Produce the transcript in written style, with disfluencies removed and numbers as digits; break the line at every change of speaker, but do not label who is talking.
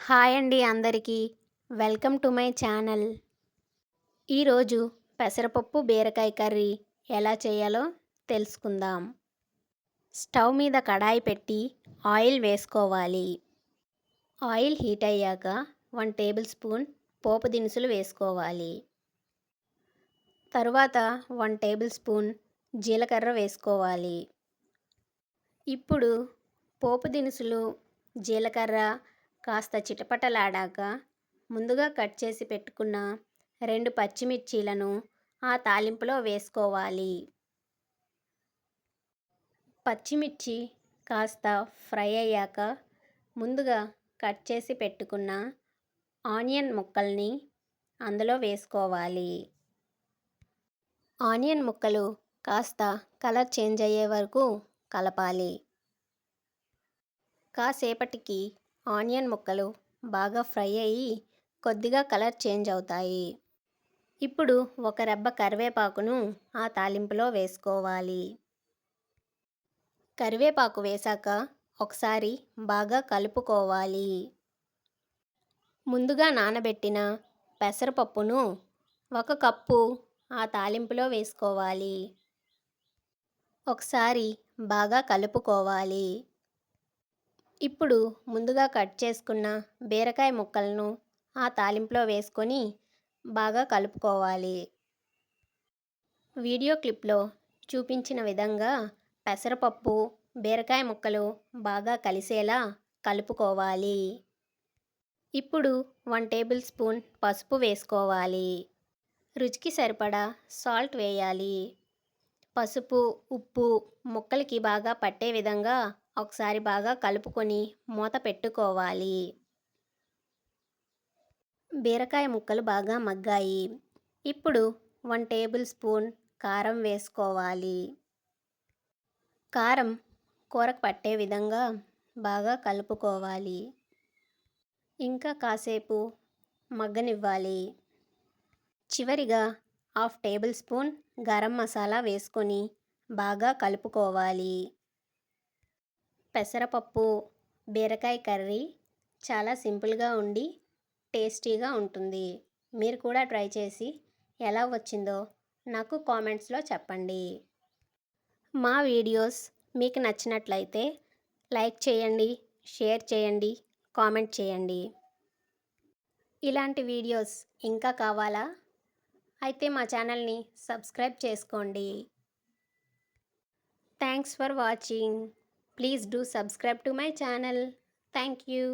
Hi అండి అందరికీ. Welcome to my channel. ఈరోజు పెసరపప్పు బీరకాయ కర్రీ ఎలా చేయాలో తెలుసుకుందాం. స్టవ్ మీద కడాయి పెట్టి ఆయిల్ వేసుకోవాలి. ఆయిల్ హీట్ అయ్యాక 1 టేబుల్ స్పూన్ పోపు దినుసులు వేసుకోవాలి. తరువాత 1 టేబుల్ స్పూన్ జీలకర్ర వేసుకోవాలి. ఇప్పుడు పోపు దినుసులు, జీలకర్ర కాస్త చిటపటలాడాక ముందుగా కట్ చేసి పెట్టుకున్న 2 పచ్చిమిర్చీలను ఆ తాలింపులో వేసుకోవాలి. పచ్చిమిర్చి కాస్త ఫ్రై అయ్యాక ముందుగా కట్ చేసి పెట్టుకున్న ఆనియన్ ముక్కల్ని అందులో వేసుకోవాలి. ఆనియన్ ముక్కలు కాస్త కలర్ చేంజ్ అయ్యే వరకు కలపాలి. కాసేపటికి ఆనియన్ ముక్కలు బాగా ఫ్రై అయ్యి కొద్దిగా కలర్ చేంజ్ అవుతాయి. ఇప్పుడు ఒక రెబ్బ కరివేపాకును ఆ తాలింపులో వేసుకోవాలి. కరివేపాకు వేశాక ఒకసారి బాగా కలుపుకోవాలి. ముందుగా నానబెట్టిన పెసరపప్పును 1 కప్పు ఆ తాలింపులో వేసుకోవాలి. ఒకసారి బాగా కలుపుకోవాలి. ఇప్పుడు ముందుగా కట్ చేసుకున్న బీరకాయ ముక్కలను ఆ తాలింపులో వేసుకొని బాగా కలుపుకోవాలి. వీడియో క్లిప్లో చూపించిన విధంగా పెసరపప్పు, బీరకాయ ముక్కలు బాగా కలిసేలా కలుపుకోవాలి. ఇప్పుడు 1 టేబుల్ స్పూన్ పసుపు వేసుకోవాలి. రుచికి సరిపడా సాల్ట్ వేయాలి. పసుపు, ఉప్పు ముక్కలకి బాగా పట్టే విధంగా ఒకసారి బాగా కలుపుకొని మూత పెట్టుకోవాలి. బీరకాయ ముక్కలు బాగా మగ్గాయి. ఇప్పుడు 1 టేబుల్ స్పూన్ కారం వేసుకోవాలి. కారం కూరకు పట్టే విధంగా బాగా కలుపుకోవాలి. ఇంకా కాసేపు మగ్గనివ్వాలి. చివరిగా 1/2 టేబుల్ స్పూన్ గరం మసాలా వేసుకొని బాగా కలుపుకోవాలి. పెసరపప్పు బీరకాయ కర్రీ చాలా సింపుల్గా ఉండి టేస్టీగా ఉంటుంది. మీరు కూడా ట్రై చేసి ఎలా వచ్చిందో నాకు కామెంట్స్లో చెప్పండి. మా వీడియోస్ మీకు నచ్చినట్లయితే లైక్ చేయండి, షేర్ చేయండి, కామెంట్ చేయండి. ఇలాంటి వీడియోస్ ఇంకా కావాలా? అయితే మా ఛానల్ని సబ్స్క్రైబ్ చేసుకోండి. Thanks for watching. Please do subscribe to my channel. Thank you.